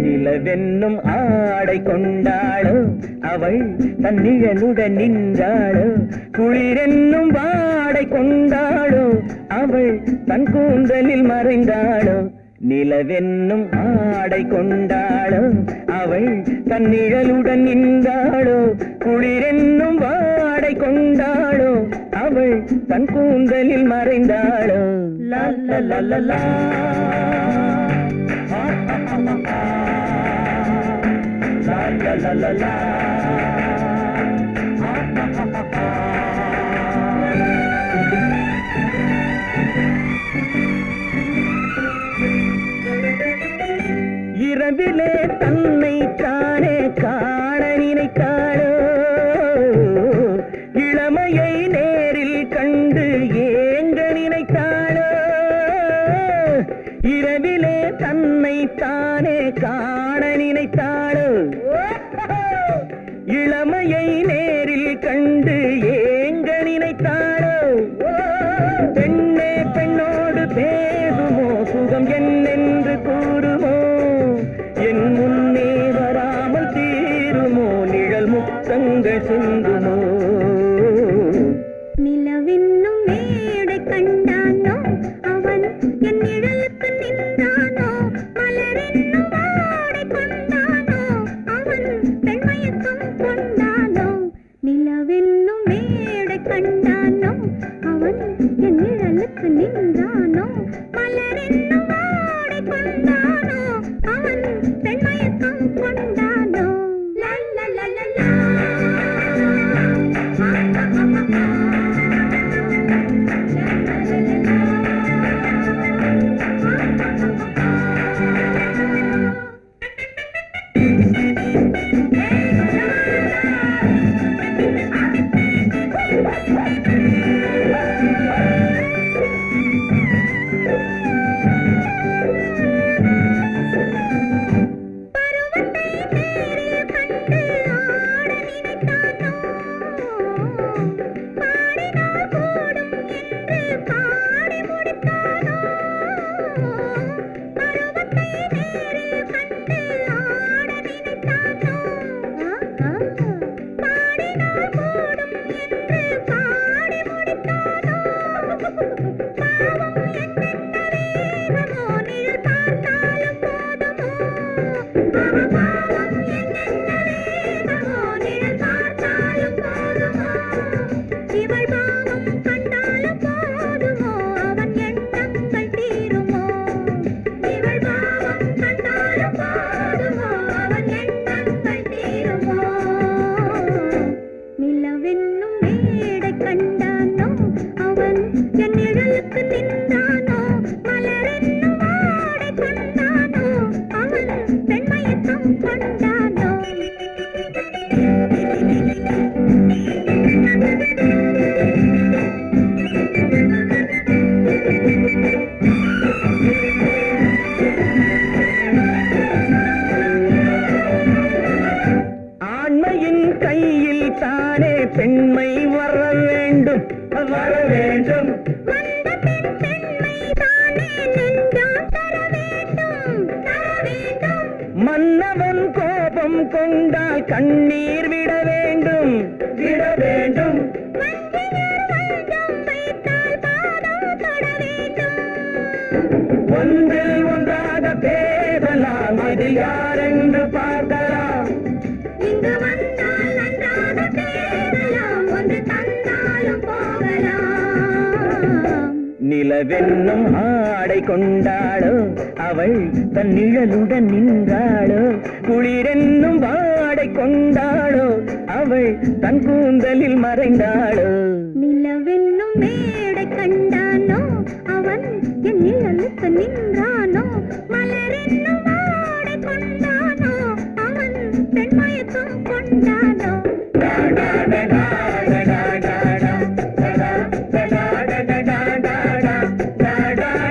நிலவென்னும் ஆடை கொண்டாளோ அவள் தன் நிழலுடன் நின்றாளோ, குளிரென்னும் வாடை கொண்டாளோ அவள் தன் கூந்தலில் மறைந்தாளோ. நிலவென்னும் ஆடை கொண்டாளோ அவள் தன் நிழலுடன் நின்றாளோ, குளிரென்னும் வாடை கொண்டாளோ அவள் தன் கூந்தலில் மறைந்தாளோ. லா லா லா லா லா la la la la இரவிலே தன்னை தானே காண நினைத்தாளோ, இளமையை நேரில் கண்டு ஏங்க நினைத்தாளோ. இரவிலே தன்னை தானே காண நினைத்தாளோ, இளமையை நேரில் கண்டு ஏங்க நினைத்தாளோ. பெண்ணே பெண்ணோடு பேசுமோ, சுகம் என்னென்று கூறுமோ, என் முன்னே வராமல் தீருமோ, நிழல் முத்தங்கள் சிந்துமோ. நிலவென்னும் மேடை கண்டானோ அவன் என் நிழலுக்கு நின்றானோ, மலரென்னும் வாடை கொண்டானோ அவன் பெண்மயக்கம் கொண்டானோ. நிலவென்னும் மேடை கண்டானோ அவன் என் நிழலுக்கு நின்றானோ, மலரென்னும் வாடை கொண்டானோ அவன் பெண்மயக்கம் கொண்டானோ. லா லா லா லா லா பெண்மை வர வேண்டும் வர வேண்டும், மன்னவன் கோபம் கொண்டால் கண்ணீர் விட வேண்டும் விட வேண்டும், ஒன்றில் ஒன்றாக பேசலாம், அது யாரென்று பார்க்கலாம். இங்கு வந்தால் நன்றாக பேசலாம், ஒன்று தந்தாலும் போகலாம். நிலவென்னும் ஆடை கொண்டாளோ அவள் தன் நிழலுடன் நின்றாளோ, குளிரென்னும் வாடை கொண்டாளோ அவள் தன் கூந்தலில் மறைந்தாளோ. நிலவென்னும் மேடை கண்டானோ அவன் என் நிழலுக்கு நின்றானோ, மலரென்னும் வாடை கொண்டானோ அவன் பெண்மயக்கம் கொண்டானோ. Da da da da da da da da da da da da da da da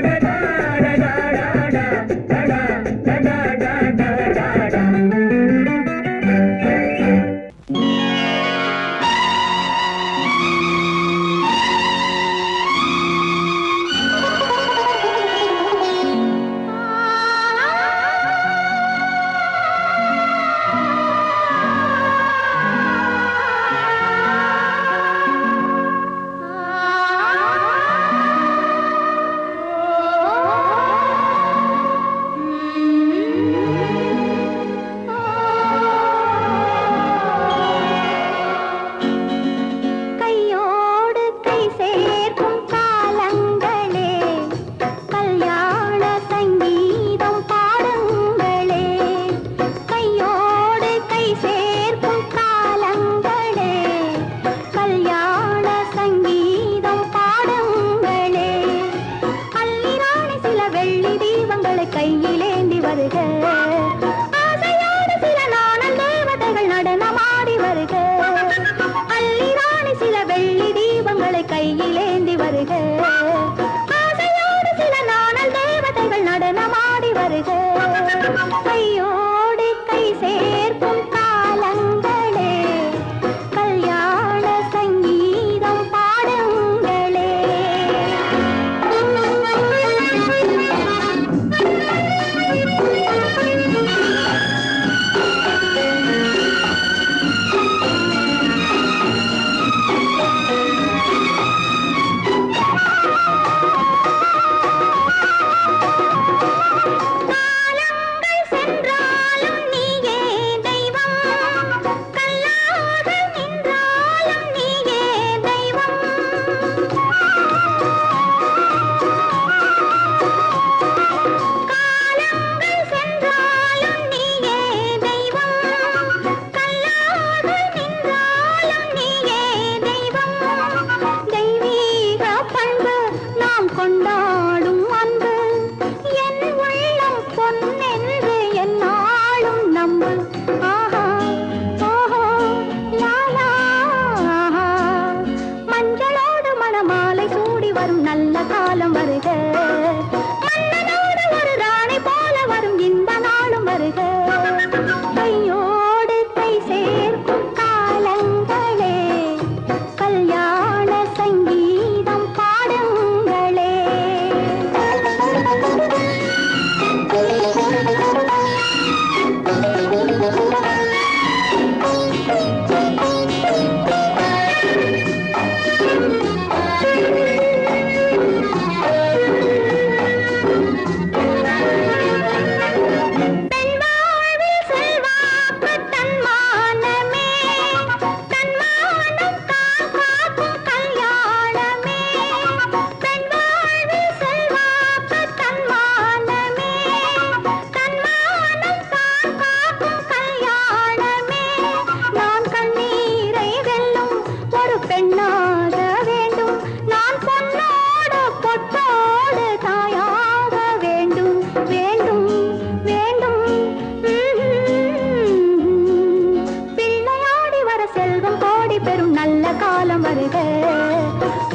கோடி பெறும் நல்ல காலம் வருக.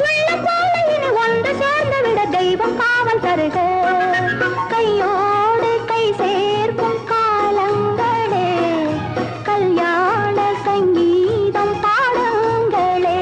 உள்ள போல இனி ஒன்று சேர்ந்து விட தெய்வம் காவல் தருக. கையோடு கை சேர்க்கும் காலங்களே, கல்யாண சங்கீதம் பாடுங்களே.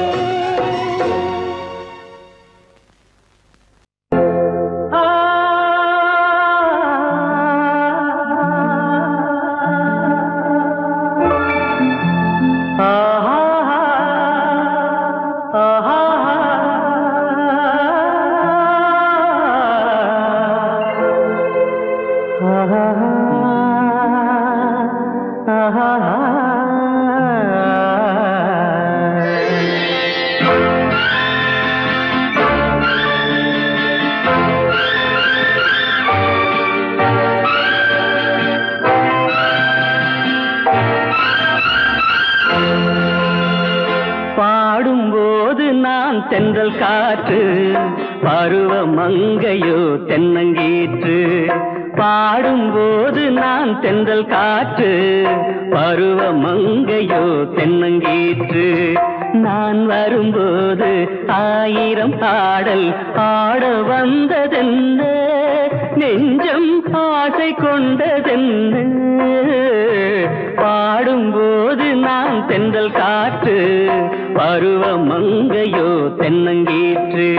பாடும்போது நான் தென்றல் காற்று, பருவ மங்கையோ தென்னங்கீற்று. பாடும்போது நான் தென்றல் காற்று, பருவ மங்கையோ தென்னங்கீற்று. நான் வரும்போது ஆயிரம் பாடல் ஆட வந்ததென்ன, நெஞ்சம் ஆசை கொண்டதென்ன. பாடும்போது நான் தென்றல் காற்று, பருவ மங்கையோ தென்னங்கீற்று.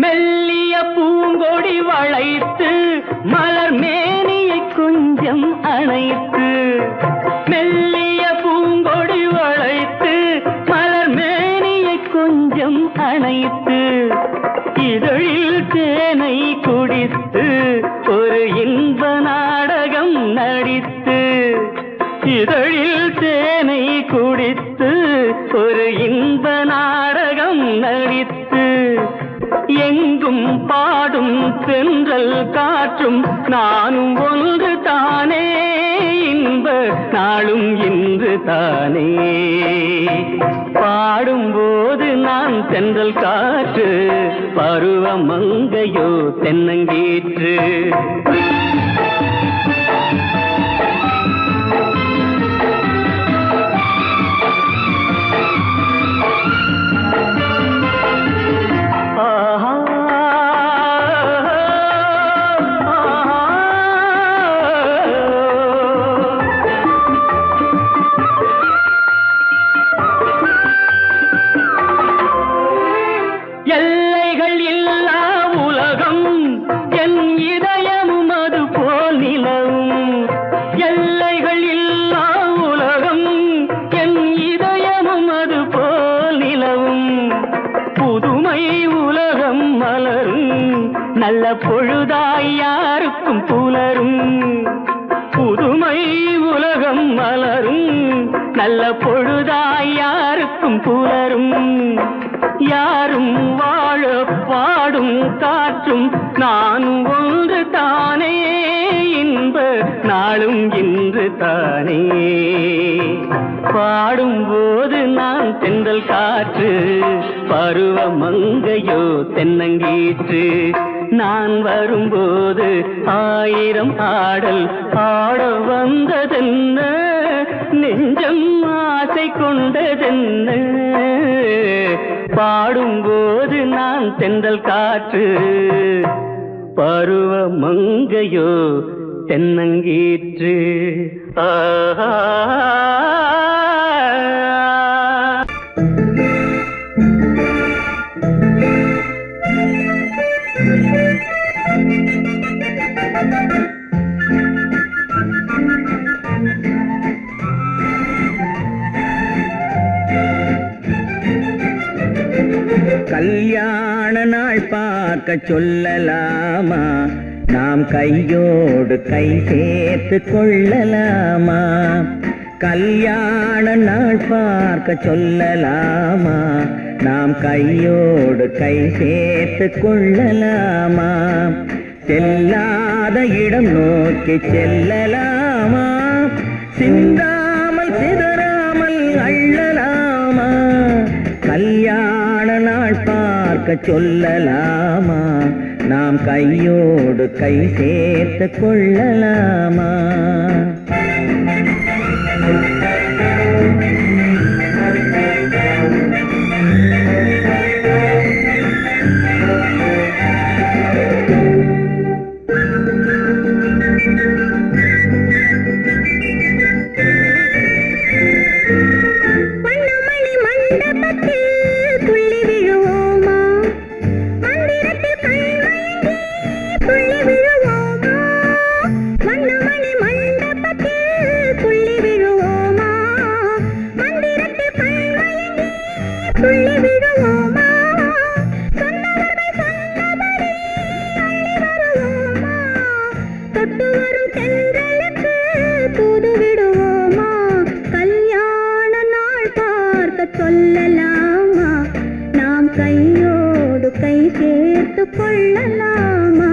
மெல்லிய பூங்கொடி வளைத்து மலர் மேனியை கொஞ்சம் அணைத்து, மெல்லிய பூங்கொடி வளைத்து மலர் மேனியை கொஞ்சம் அணைத்து, இதழில் தேனை குடித்து ஒரு இன்ப நாடகம் நடித்து, இதழில் தேனை குடித்து ஒரு இன்ப நாடகம் நடித்து, எங்கும் பாடும் தென்றல் காற்றும் நானும் ஒன்று தானே, இன்ப நாளும் இன்று தானே. பாடும்போது நான் தென்றல் காற்று, பருவ மங்கையோ தென்னங்கீற்று. எல்லைகள் இல்லா உலகம் என் இதயமும் அது போல் நிலவும், எல்லைகள் இல்லா உலகம் என் இதயமும் அது போல் நிலவும். புதுமை உலகம் மலரும் நல்ல பொழுதாய் யாருக்கும் புலரும், புதுமை உலகம் மலரும் நல்ல பொழுதாய் யாருக்கும் புலரும். யாரும் வாழ பாடும் காற்றும் நானும் ஒன்று தானே, இன்ப நாளும் இன்று தானே. பாடும்போது நான் தென்றல் காற்று, பருவ மங்கையோ தென்னங்கீற்று. நான் வரும்போது ஆயிரம் ஆடல் ஆட வந்ததென்ன, நெஞ்சம் ஆசை கொண்டதென்ன. பாடும்போது நான் தென்றல் காற்று, பருவ மங்கையோ தென்னங்கீற்று. ஆஹா கல்யாண நாள் பார்க்க சொல்லலாமா, நாம் கையோடு கை சேர்த்து கொள்ளலாமா. கல்யாண நாள் பார்க்க சொல்லலாமா, நாம் கையோடு கை சேர்த்து கொள்ளலாமா? செல்லாத இடம் நோக்கி செல்லலாமா? சிந்தாமல் சிதறாமல் அள்ளலாமா? கல்யாண நாள் பார்க்க சொல்லலாமா? நாம் கையோடு கை சேர்த்து கொள்ளலாமா? சொல்லலாமா? நாம் கையோடு கை சேர்த்து கொள்ளலாமா?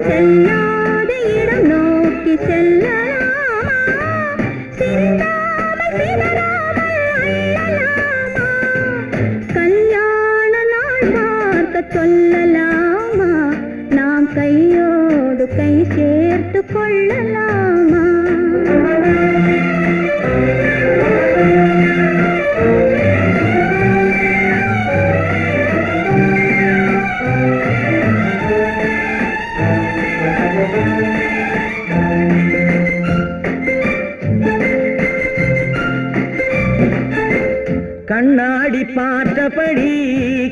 செல்லாத இடம் நோக்கி செல்லலாமா? சிந்தாமல் சிதறாமல் அள்ளலாமா? கல்யாண நாள் பார்க்க சொல்லலாமா? நாம் கையோடு கை சேர்த்து கொள்ளலாமா? கண்ணாடி பார்த்தபடி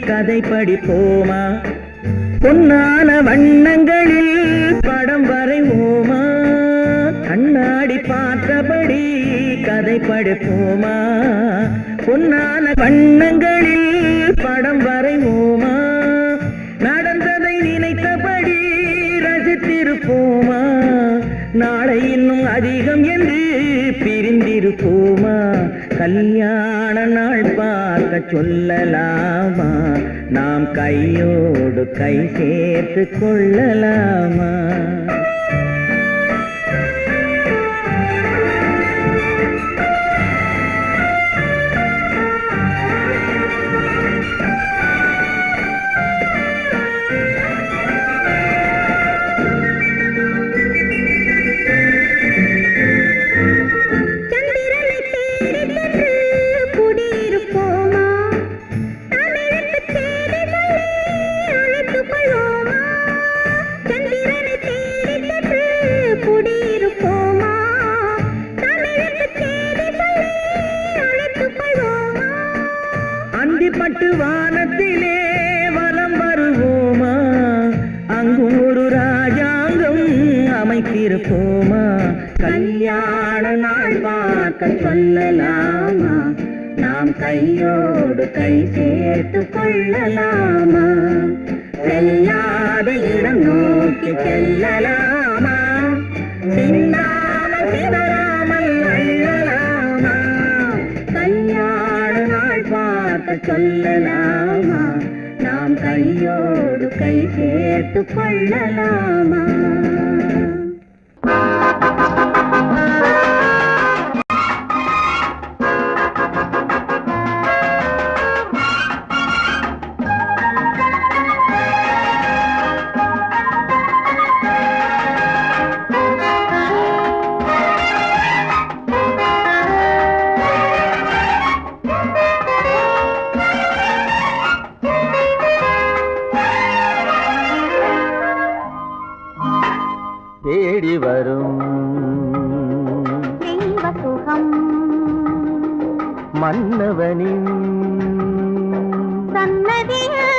கதை படிப்போமா? பொன்னான வண்ணங்களில் படம் வரைவோமா? கண்ணாடி பார்த்தபடி கதை படிப்போமா? பொன்னான வண்ணங்களில் படம் வரைவோமா? நடந்ததை நினைத்தபடி ரசித்திருப்போமா? நாளை இன்னும் அதிகம் என்று பிரிந்திருப்போமா? கல்யாண நாள் பார்க்க சொல்லலாமா? நாம் கையோடு கை சேர்த்து கொள்ளலாமா? பட்டு வானத்திலே வலம் வருவோமா? அங்கும் ஒரு ராஜாங்கம் அமைத்திருப்போமா? கல்யாண நாள் பார்க்க சொல்லலாமா? நாம் கையோடு கை சேர்த்து கொள்ளலாமா? செல்லாத இடம் நோக்கி செல்லலாமா? சிந்தாமல் சிதறாமல் அள்ளலாமா? கல்யாண நாள் பார்க்க சொல்லலாமா? நாம் கையோடு கை சேர்த்து கொள்ளலாமா? தேடி வரும் தெய்வ சுகம் மன்னவனின் சன்னதியில்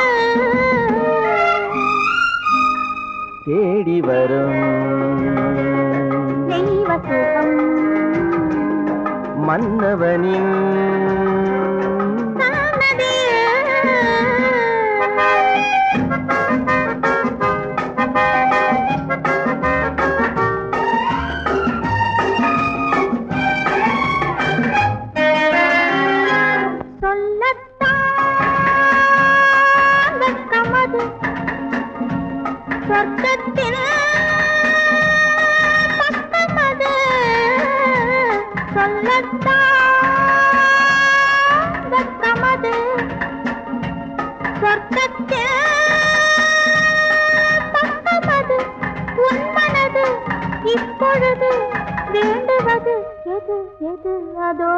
தேடி வரும் தெய்வ சுகம் மன்னவனின் சொர்க்கத்தில் பக்கமது சொல்லத்தான் வெட்கமது சொர்க்கத்தில் பக்கமது உன் மனது இப்பொழுது வேண்டுவது எது எது அதோ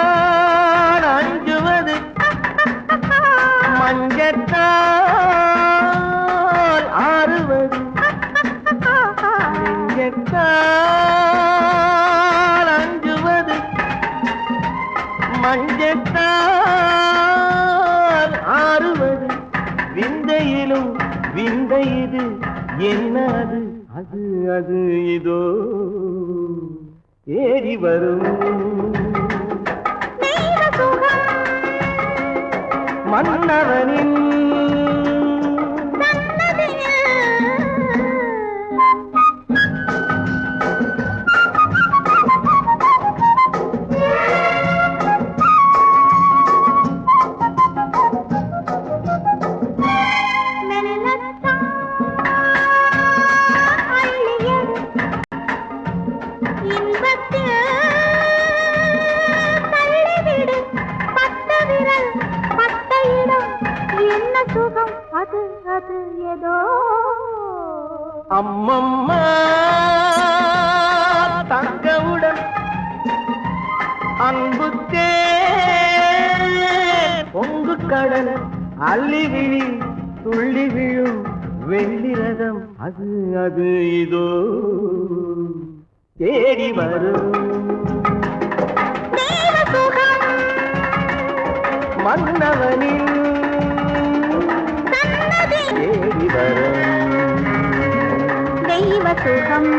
நெஞ்சத்தான் அஞ்சுவது மஞ்சத்தால் ஆறுவது நெஞ்சத்தால் அஞ்சுவது மஞ்சத்தால் ஆறுவது விந்தையிலும் விந்தை இது என்ன அது அது அது இதோ தேடி வரும் மன்னவனின் அம்மம்மா தங்கவுடன் அன்புக்கே பொங்கு கடல் அள்ளி விழி துள்ளி விழும் வெள்ளிரதம் அது அது இதோ தேடி வரும் மன்னவனின் தேடி வரும் தெய்வ சுகம்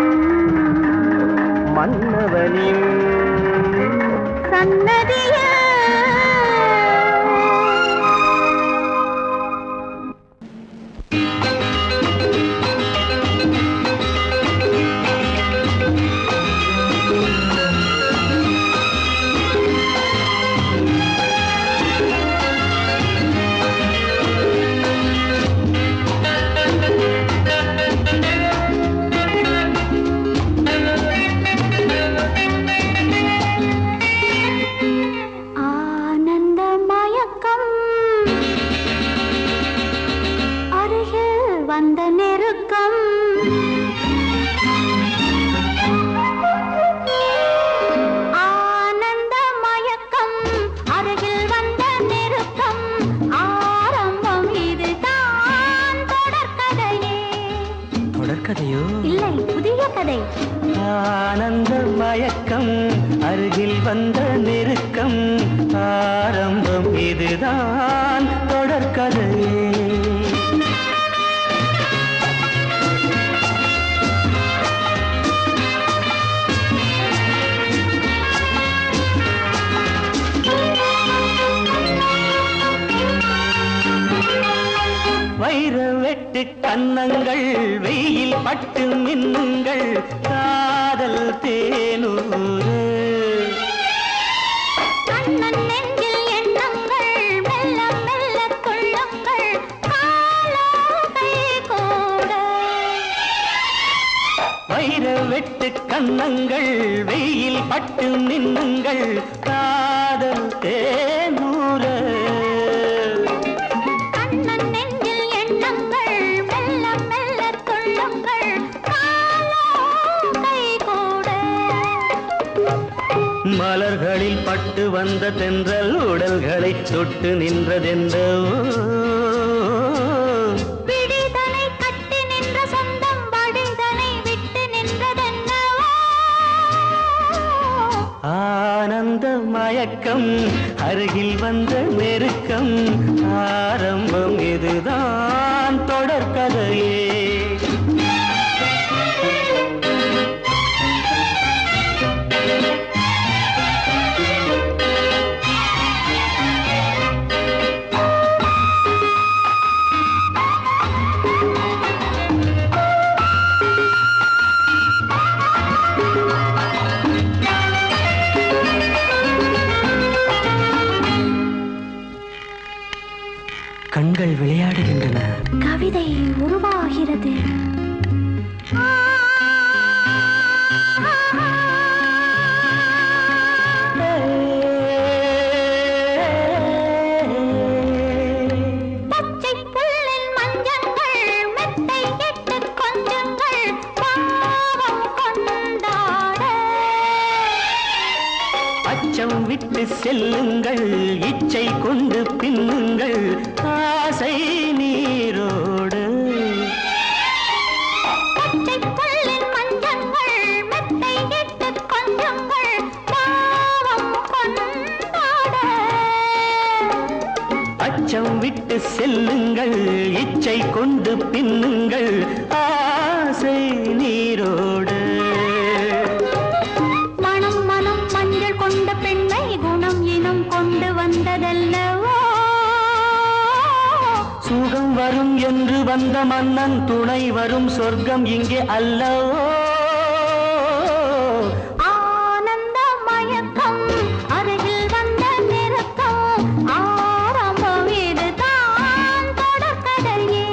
மன்னவனின் சன்னதிய ஆனந்த மயக்கம் அருகில் வந்த நெருக்கம் ஆரம்பம் இதுதான் தொடர்கதையே வைர வெட்டு கன்னங்கள் வெயில் பட்டு மின்னுங்கள் காதல் தேனூறு கண்ணன் நெஞ்சில் எண்ணங்கள் மெல்ல மெல்ல கொள்ளுங்கள் காலத்தை கூட வைர வெட்டு கன்னங்கள் வெயில் பட்டு மின்னுங்கள் காதல் தேனூறு மலர்களில் பட்டு வந்த தென்றல் உடல்களை தொட்டு நின்றதென்ற விடிதலை கட்டி நின்ற சொந்தம் வடிதலை விட்டு நின்றதென்ன ஆனந்த மயக்கம் அருகில் வந்த நெருக்கம் ஆரம்பம் இதுதான் தொடர்கதையே கண்கள் விளையாடுகின்றன. கவிதை உருவாகிறது. அச்சம் விட்டு செல்லுங்கள், இச்சை கொண்டு பின்னுங்கள், ஆசை நீரோடு. அச்சம் விட்டு செல்லுங்கள், இச்சை கொண்டு பின்னுங்கள், ஆசை நீரோடு. சுகம் வரும் என்று வந்த மன்னன் துணை வரும் சொர்க்கம் இங்கே அல்லவோ. ஆனந்த மயக்கம் அருகில் வந்த நெருக்கம், ஆரம்பம் இதுதான் தொடர்கதையே.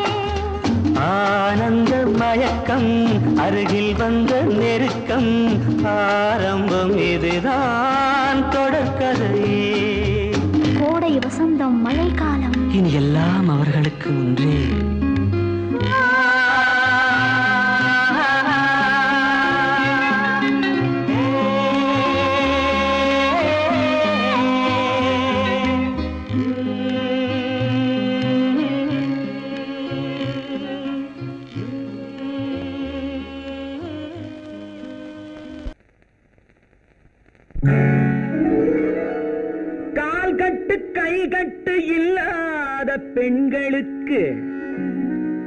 ஆனந்த மயக்கம் அருகில் வந்த நெருக்கம், ஆரம்பம் இதுதான் தொடர்கதையே. கோடை வசந்தம் மழைக்காலம் இனி எல்லாம் அவர்களுக்கு ஒன்றே. கால் கட்டு கை கட்டு இல்லாத பெண்களுக்கு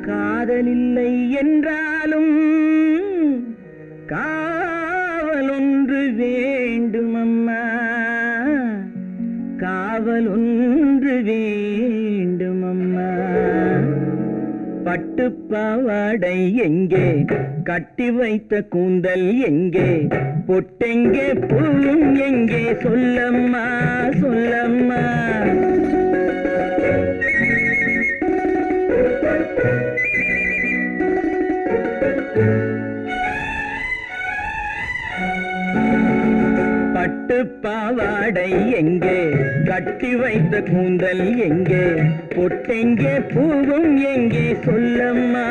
காதலில்லை என்றாலும் காவல் ஒன்று வேண்டும் அம்மா, காவல் ஒன்று வேண்டும் அம்மா. பட்டு பாவாடை எங்கே, கட்டி வைத்த கூந்தல் எங்கே, பொட்டெங்கே பூவும் எங்கே, சொல்லம்மா சொல்லம்மா. பட்டு பாவாடை எங்கே, கட்டி வைத்த கூந்தல் எங்கே, பொட்டெங்கே பூவும் எங்கே, சொல்லம்மா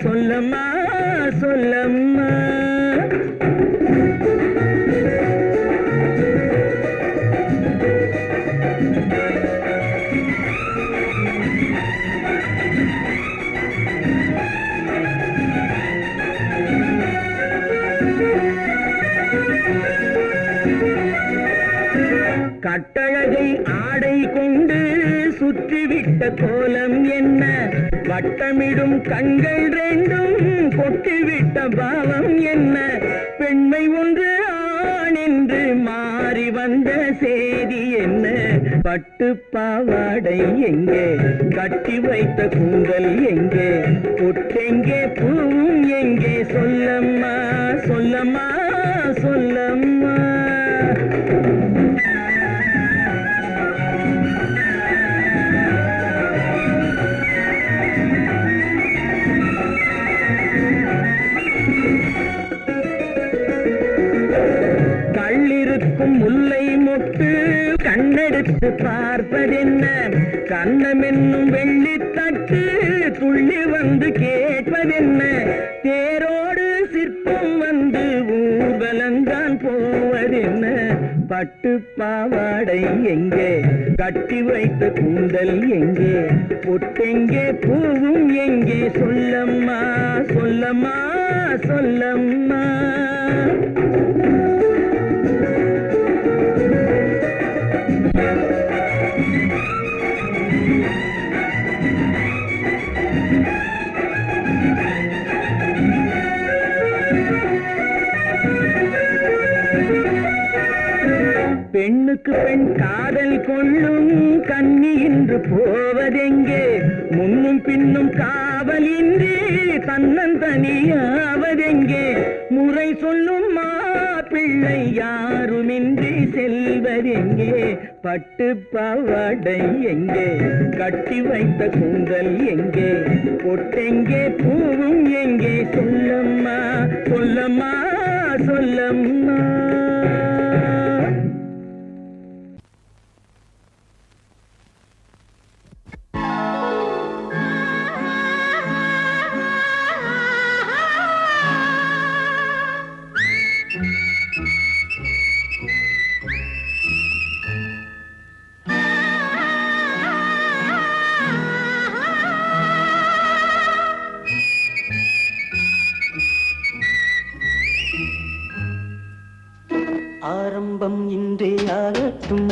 சொல்லம்மா சொல்லம்மா. கட்டழகை ஆடை கொண்டு சுற்றிவிட்ட கோலம் என்ன, வட்டமிடும் கண்கள் ரெண்டும் கொட்டிவிட்ட பாவம் என்ன, பெண்மை ஒன்று ஆண் என்று மாறி வந்த செய்தி என்ன. பட்டு பாவாடை எங்கே, கட்டி வைத்த கூந்தல் எங்கே, பொட்டெங்கே பூவும் எங்கே, சொல்லம்மா சொல்லம்மா சொல்லம்மா. கள்ளிருக்கும் முல்லை மொட்டு கண்ணெடுத்து பார்ப்பதென்ன, கண்ணம் என்னும் வெள்ளித்தட்டு துள்ளி வந்து கேட்பதென்ன, தேரோடு சிற்பம் வந்து ஊர்வலந்தான் போவதென்ன. பட்டு பாவாடை எங்கே, கட்டி வைத்த கூந்தல் எங்கே, பொட்டெங்கே பூவும் எங்கே, சொல்லம்மா சொல்லம்மா சொல்லம்மா. பெண்ணுக்கு பெண் காதல் கொள்ளும் கன்னி இன்று போவதெங்கே, முன்னும் பின்னும் காவலின்றி தன்னந்தனியாவதெங்கே, முறை சொல்லும் மாப்பிள்ளை யாருமின்றி செல்வதெங்கே. பட்டு பாவாடை எங்கே, கட்டி வைத்த கூந்தல் எங்கே, பொட்டெங்கே பூவும் எங்கே, சொல்லம்மா சொல்லம்மா சொல்லம்மா. ஆரம்பம் இன்றே ஆகட்டும்,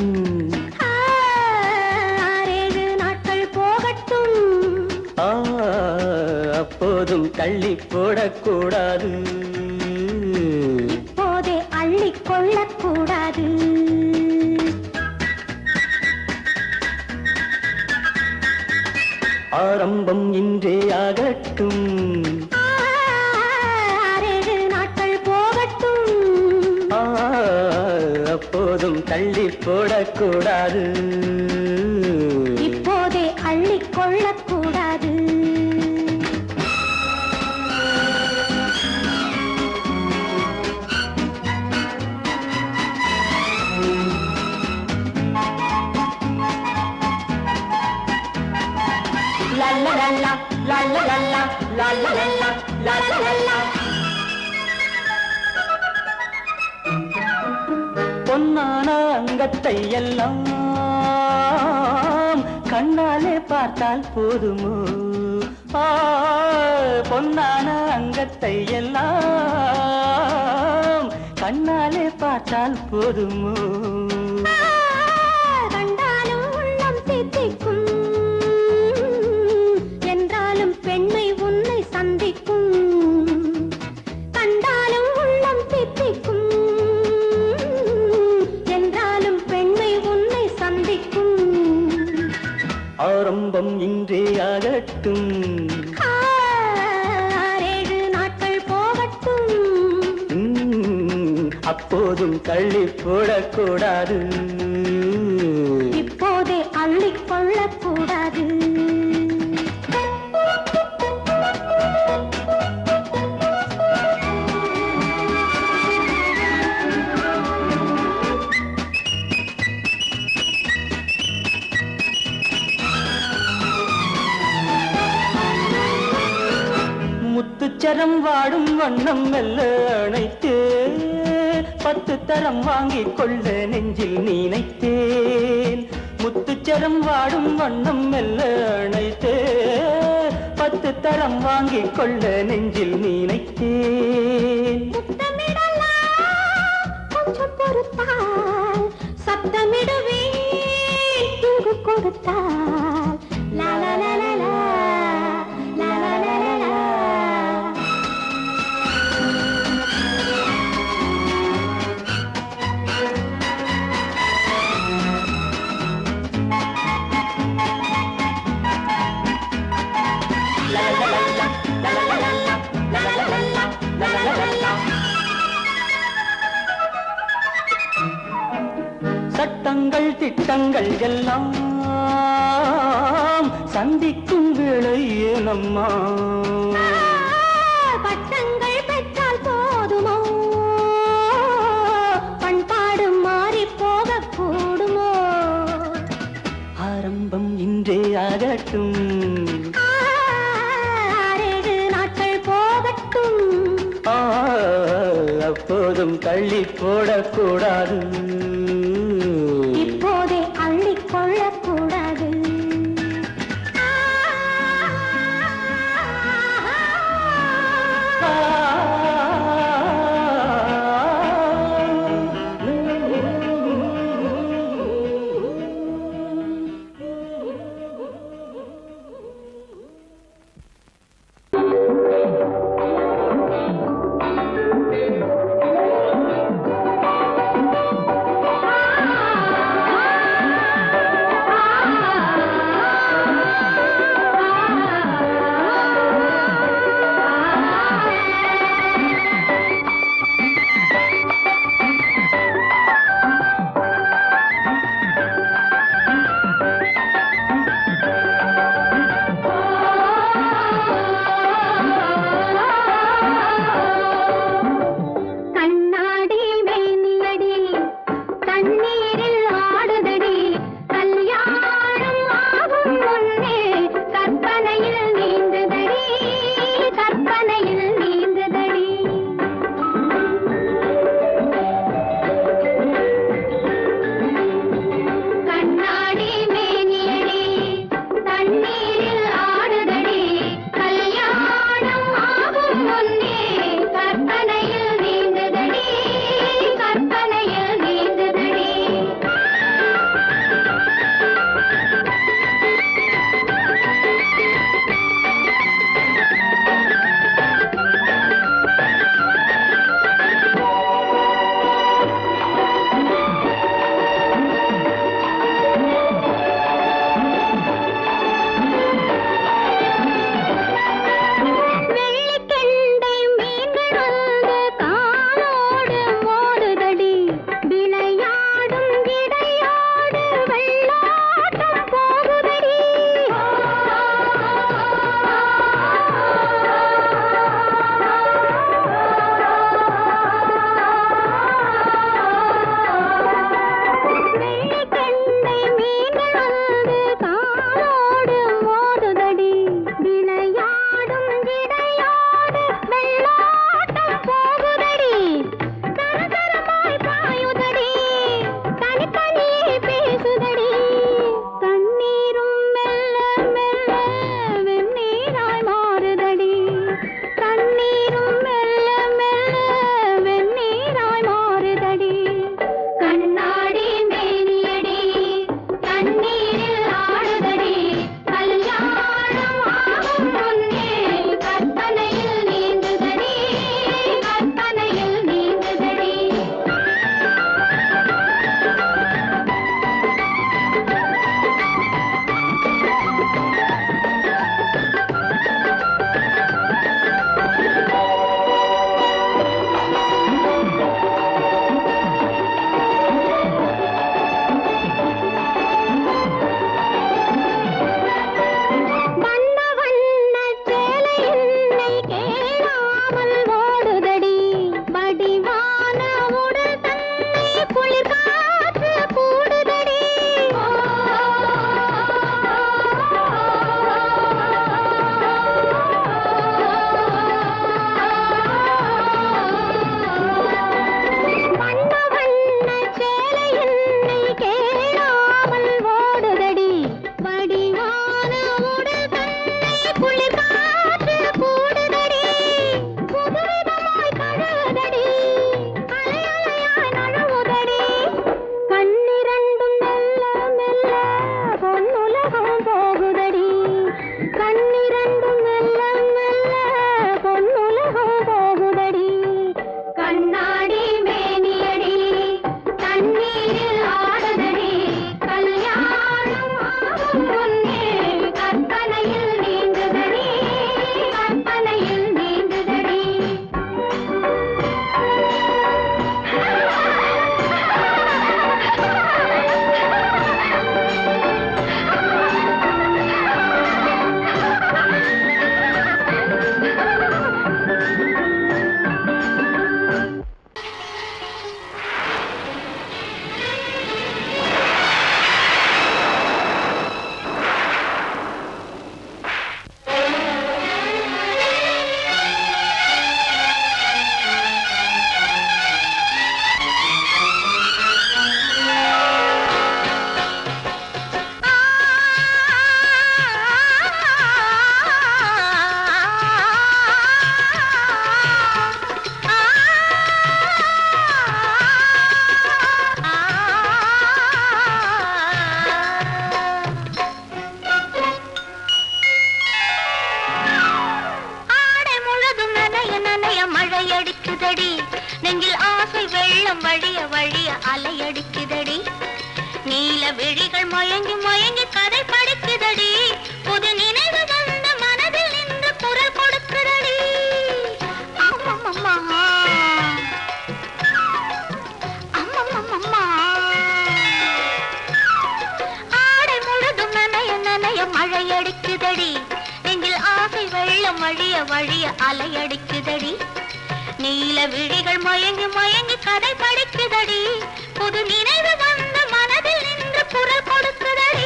6-7 நாட்கள் போகட்டும். அப்போதும் தள்ளி போடக்கூடாது, இப்போதே அள்ளிக் கொள்ளக்கூடாது. ஆரம்பம் இன்றே ஆகட்டும், 6-7 நாட்கள் போகட்டும். அப்போதும் தள்ளி போடக்கூடாது, இப்போதே அள்ளிக் கொள்ளக்கூடாது. லல்லலல்லா லல்லலல்லா லல்லலல்லா லல்லலல்லா. பொன்னான அங்கத்தை எல்லாம் கண்ணாலே பார்த்தால் போதுமோ, பொன்னான அங்கத்தை எல்லாம் கண்ணாலே பார்த்தால் போதுமோ, கண்டாலும் உள்ளம் தித்திக்கும், என்றாலும் பெண்மை உன்னை சந்திக்கும். கண்டாலும் உள்ளம் தித்திக்கும், என்றாலும் பெண்மை உன்னை சந்திக்கும். ஆரம்பம் இன்றே ஆகட்டும், 6-7 நாட்கள் போகட்டும். அப்போதும் தள்ளி போடக்கூடாது, இப்போதே அள்ளிக் கொள்ளக்கூடாது. முத்துச்சரம் வாடும் வண்ணம் மெல்ல அணைத்து 10 தரம் வாங்கிக் கொள்ள நெஞ்சில் நினைத்தேன். முத்துச்சரம் வாடும் வண்ணம் மெல்ல அணைத்து 10 தரம் வாங்கிக் கொள்ள நெஞ்சில் நினைத்தேன். முத்தமிடலாம் கொஞ்சம் பொறுத்தால், சத்தமிடுவேன் இங்கு கொடுத்தால். லா லா லா லா லா, லா லா லா லா லா. சட்டங்கள் திட்டங்கள் எல்லாம் சந்திக்கும் வேளை ஏனம்மா, பட்டங்கள் பெற்றால் போதுமோ, பண்பாடு மாறி போக கூடுமோ. ஆரம்பம் இன்றே ஆகட்டும், 6-7 நாட்கள் போகட்டும். அப்போதும் தள்ளி போடக்கூடாது, இப்போதே அள்ளிக் கொள்ளக்கூடாது. அலையடிக்குதடி நெஞ்சில் ஆசை வெள்ளம் வழிய வழிய அலையடிக்குதடி நீல விழிகள் மயங்கி மயங்கி கதை படிக்குதடி புது நினைவு வந்த மனதில் நின்று குரல் கொடுக்குதடி அம்மம்மம்மா அம்மம்மம்மா ஆடை முழுதும் நனைய நனைய மழையடிக்குதடி நெஞ்சில் ஆசை வெள்ளம் வழிய வழிய அலையடிக்குதடி நீல விழிகள் மயங்கி மயங்கி கதை படிக்குதடி புது நினைவு வந்த மனதில் நின்று குரல் கொடுக்குதடி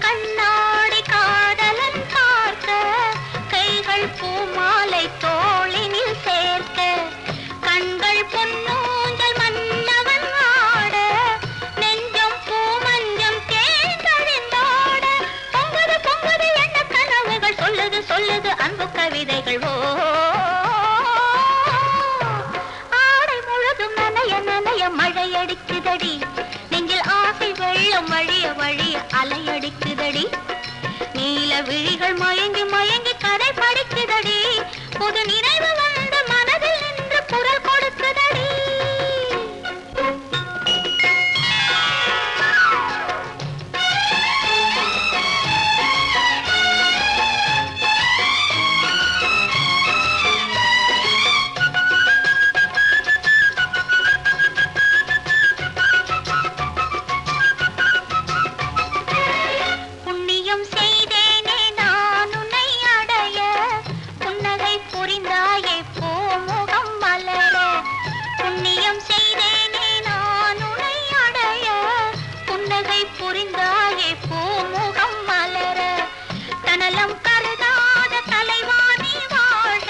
கண்ணாடி காதலன் பார்க்க கைகள் பூமாலை தோளினில் சேர்க்க கண்கள் பொன்னூஞ்சல் மன்னவன் ஆட நெஞ்சம் பூமஞ்சம் தேர்ந்தெழுந்தாட பொங்குது பொங்குது என்ன கனவுகள் சொல்லுது சொல்லுது அன்பு கவிதைகள் ஓ ஆடை முழுதும் நனைய நனைய மழையடிக்குதடி நெஞ்சில் ஆசை வெள்ளம் வழிய வழிய அலையடிக்குதடி நீல விழிகள் மயங்கி மயங்கி கதை படிக்குதடி புது நினைவு வந்த மனதில் நின்று குரல் கொடுக்குதடி புரிந்தாயே பூமுகம் மலர தனலம் கருதாத தலைவாணி வாழ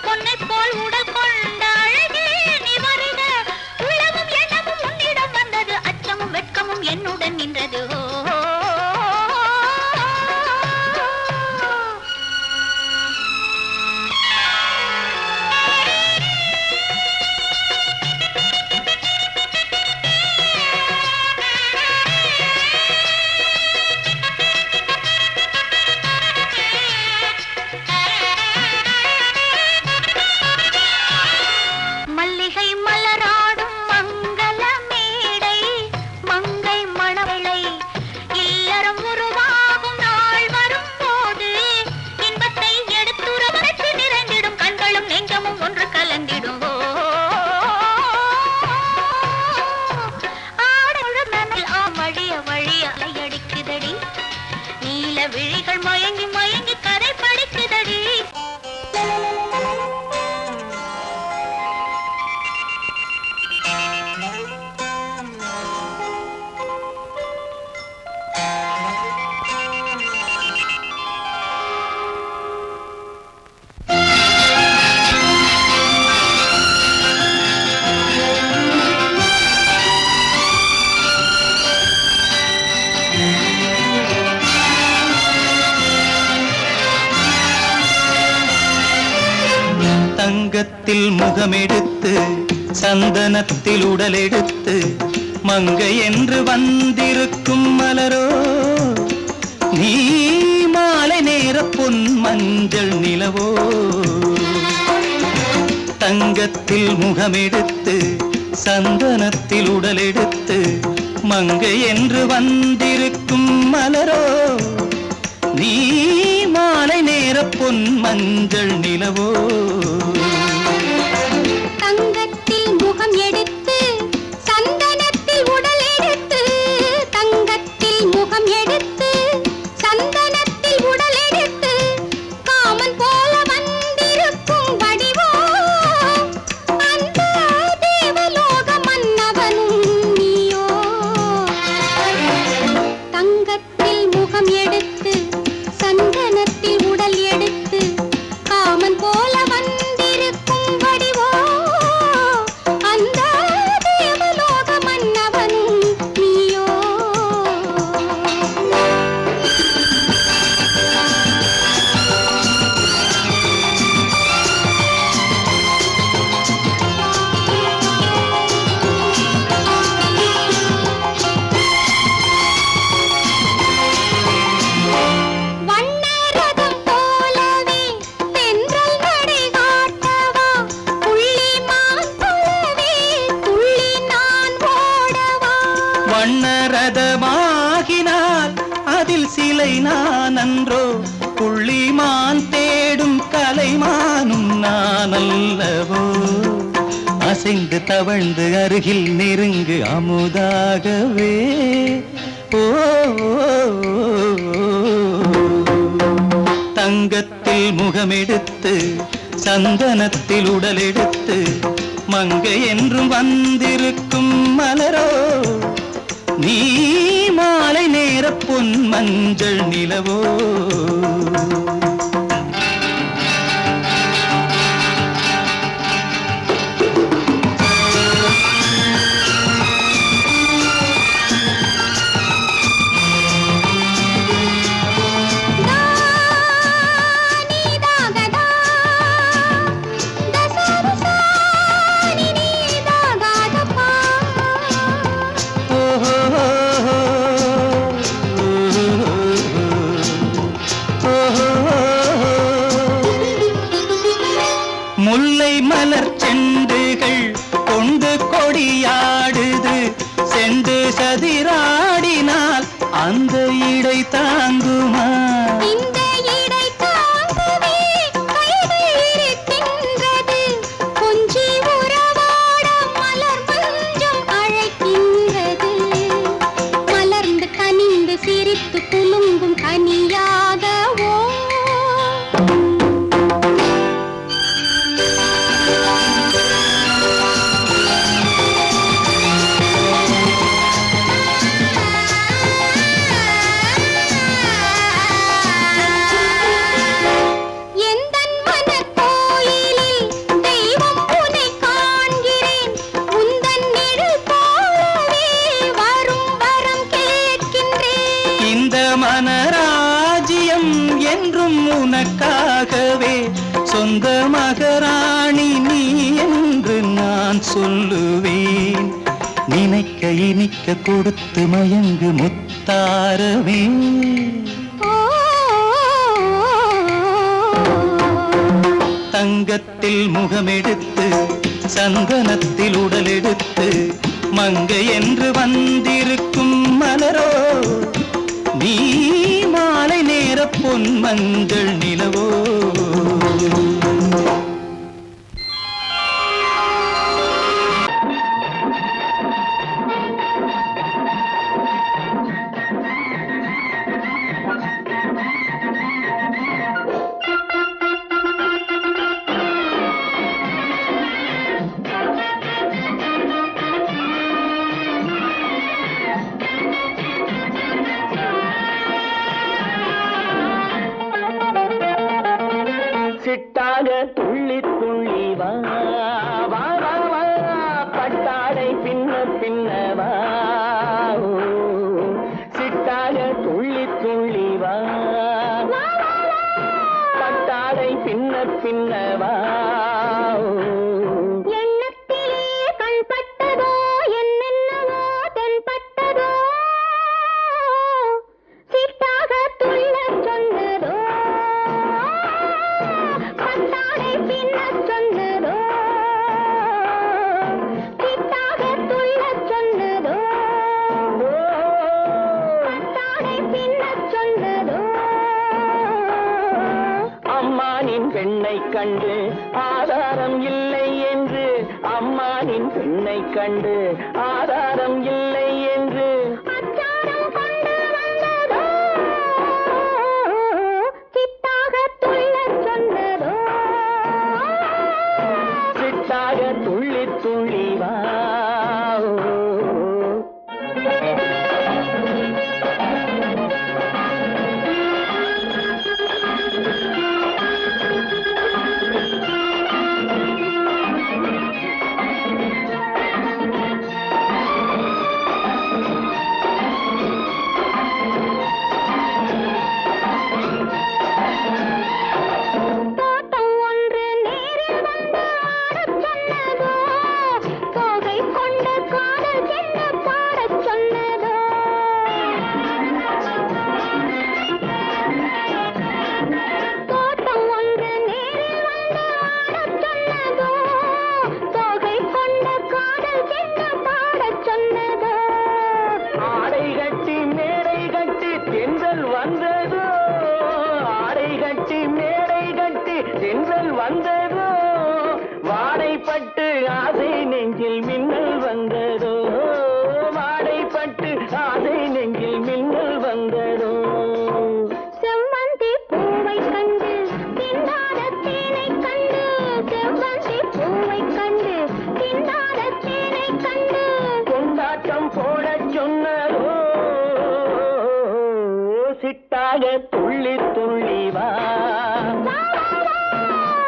பொன்னை போல் உடல் கொண்ட அழகே நிவருக உளமும் எண்ணமும் உன்னிடம் வந்தது அச்சமும் வெட்கமும் என்னுடன் நின்றது மல்லிகை மலராடும் மங்கள மேடை மங்கை மணவளை இல்லறம் உருவாகும் நாள் வரும் போது இன்பத்தை எடுத்துறவச்சு நிறைந்திடும் கண்களும் நெஞ்சமும் ஒன்று கலந்திடும் ஆடமுழு நனில் வழிய வழிய அலையடிக்குதடி நீல விழிகள் மயங்கி மயங்கி கதை படிக்குதடி தங்கத்தில் முகமெடுத்து சந்தனத்தில் உடலெடுத்து மங்கை என்று வந்திருக்கும் மலரோ நீ மாலை நேர பொன் மஞ்சள் நிலவோ தங்கத்தில் முகமெடுத்து சந்தனத்தில் உடலெடுத்து மங்கை என்று வந்திருக்கும் மலரோ நீ மாலை நேர பொன் மஞ்சள் நிலவோ தங்கத்தில் முகம் எடுத்து சந்தனத்தில் உடல் எடுத்து தங்கத்தில் முகம் எடுத்து சந்தனத்தில் உடல் எடுத்து காமன் போல வந்திருக்கும் வடிவோ அந்த தேவலோக மன்னவனும் நீயோ அதில் சிலை நான் அன்றோ புள்ளிமான் தேடும் கலைமானும் நான் அல்லவோ அசைந்து தவழ்ந்து அருகில் நெருங்கு அமுதாகவே ஓ தங்கத்தில் முகமெடுத்து சந்தனத்தில் உடலெடுத்து மங்கை என்றும் வந்திருக்கும் மலரோ நீ மாலை நேர பொன் மஞ்சள் நிலவோ முல்லை மலர் செண்டுகள் கொண்டு கொடியாடுது செண்டு சதிராடினால் அந்த இடை தாங்குமா இந்த இடை தாங்குவே கைகள் இருக்கின்றது கொஞ்சி உறவாட மலர் மஞ்சம் அழைக்கின்றது மலர்ந்து கனிந்து சிரித்து குலுங்கும் கனியாகவோ மனராஜ்யம் என்றும் உனக்காகவே சொந்த மகராணி நீ என்று நான் சொல்லுவேன் நினைக்க இனிக்க கொடுத்து மயங்கு முத்தாரவே தங்கத்தில் முகமெடுத்து சந்தனத்தில் உடலெடுத்து மங்கை என்று வந்திருக்கும் மலரோ நீ மாலை நேர பொன் மஞ்சள் நிலவோ சிட்டாக துள்ளி துள்ளி வா வா வா வா பட்டாடை பின்ன பின்ன வா சிட்டாக துள்ளி துள்ளி வா பட்டாடை பின்ன பின்ன வா பெண்ணை கண்டு ஆதாரம் இல்லை என்று அம்மானின் பெண்ணை கண்டு ஆதாரம் இல்லை என்று அச்சாரம் கொண்டு வந்ததோ சித்தாக துள்ளச் சொன்னதோ சித்தாக துள்ளி துள்ளி வா வந்ததோ ஆடை கட்டி மேடை கட்டி தென்றல் வந்ததோ வாடைப்பட்டு ஆசை நெஞ்சில் மின்னல் வந்ததோ வாடைப்பட்டு ஆசை நெஞ்சில் மின்னல் வந்ததோ செவ்வந்தி பூவை கண்டு திண்டாட தேனை கண்டு செவ்வந்தி பூவை கண்டு திண்டாட தேனை கண்டு கொண்டாட்டம் போடச் சொன்னதோ சிட்டாக துள்ளி துள்ளி வா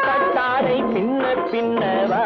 கட்டாரை பின்ன பின்னவா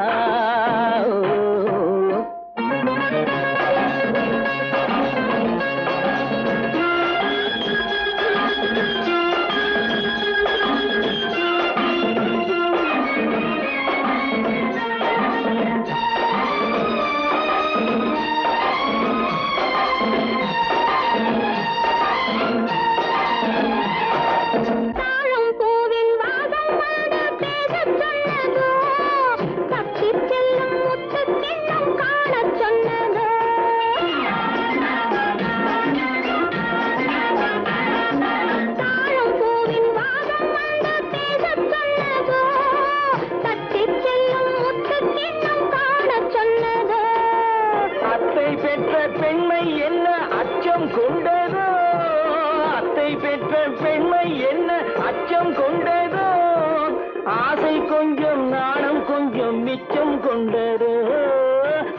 கொண்டதோ ஆசை கொஞ்சம் நாணம் கொஞ்சம் மிச்சம் கொண்டதோ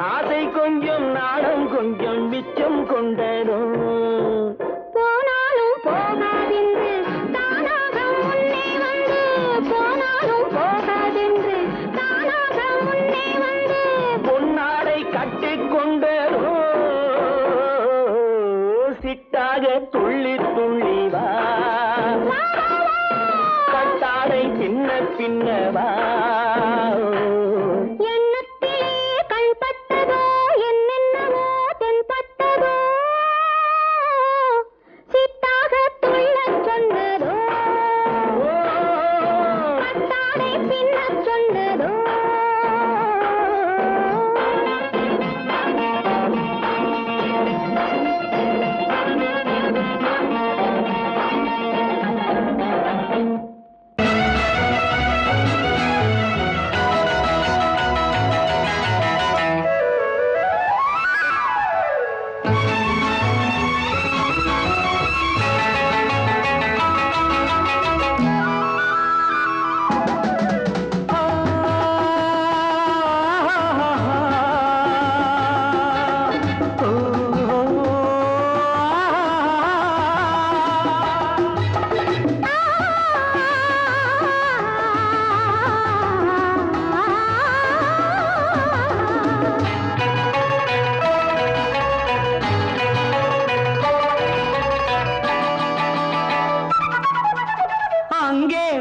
ஆசை கொஞ்சம் நாணம் கொஞ்சம் மிச்சம் கொண்டதோ போனாலும் போகாதென்று தானாக முன்னே வந்து போனாலும் போகாதென்று தானாக முன்னே வந்து பொன்னாடை கட்டிக்கொண்டதோ சிட்டாக துள்ளி துள்ளி வா கட்டாடை பின்ன பின்னவா எண்ணத்திலே கண்பட்டதோ என்னென்னவோ தென்பட்டதோ சித்தாக துள்ளச் சொன்னதோ கட்டாடை பின்னச் சொன்னதோ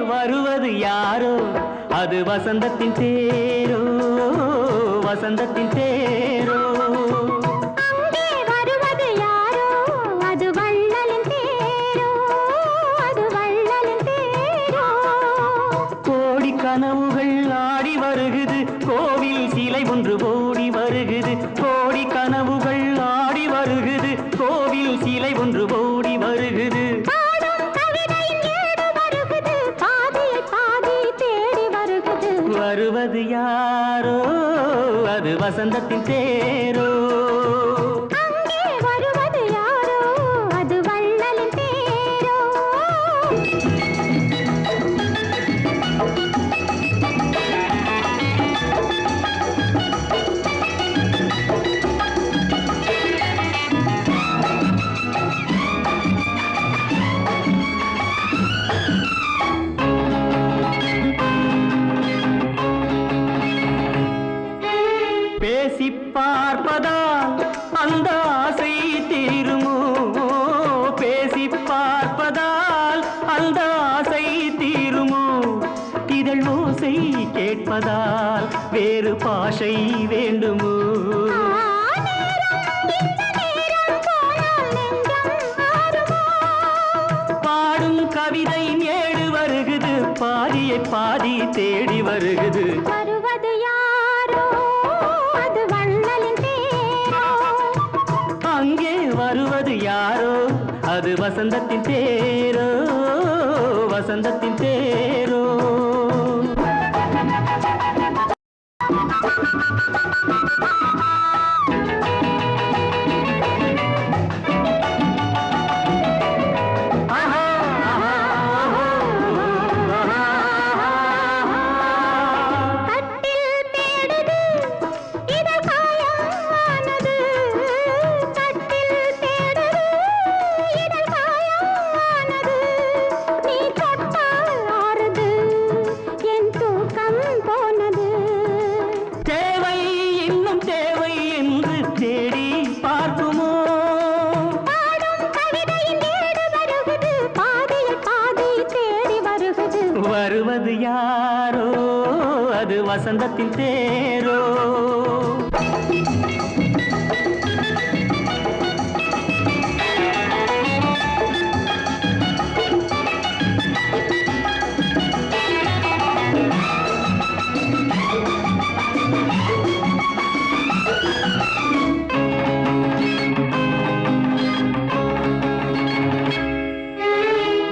வருவது யாரோ அது வசந்தத்தின் தேரோ வசந்தத்தின் தேரோ அங்கே வருவது யாரோ அது வள்ளலின் தேரோ அது வள்ளலின் தேரோ கோடி கனவுகள் ஆடி வருகுது கோவில் சிலை ஒன்று ஓடி வருகுது கோடி கனவுகள் ஆடி வருகுது கோவில் சிலை ஒன்று ஓடி வருகுது வருவது யாரோ அது வசந்தத்தின் தேரோ அங்கே வருவது யாரோ அது வள்ளலின் தேரோ பேசி பார்ப்பதால் அந்த ஆசை தீருமோ பேசி பார்ப்பதால் அந்த ஆசை தீருமோ இதழ் ஓசை கேட்பதால் வேறு பாஷை வேண்டுமோ பாடும் கவிதை நேடு வருகுது பாதியை பாதி தேடி வருகுது வருவது யாரோ அது வள்ளலின் தேரோ அங்கே வருவது யாரோ அது அது வசந்தத்தின் தேரோ, வசந்தத்தின் தேரோ. வருவது யாரோ, அது வசந்தத்தின் தேரோ.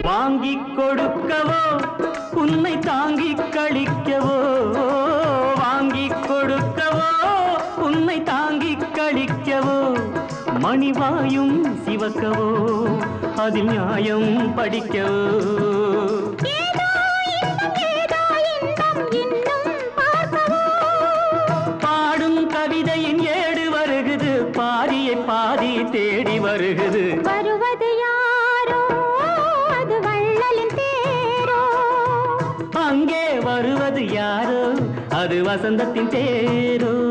வாங்கிக் கொடுக்கவோ உன்னை தாங்கிக் கழிக்கவோ, வாங்கிக் கொடுக்கவோ உன்னை தாங்கிக் கழிக்கவோ, மணிவாயும் சிவக்கவோ அதில் நியாயம் படிக்கவோ. பாடும் கவிதையின் ஏடு வருகுது, பாதியை பாதி தேடி வருகுது. வருவது யாரோ, அது வள்ளலின் தேரோ. அங்கே வருவது யாரோ, அது வசந்தத்தின் தேரோ.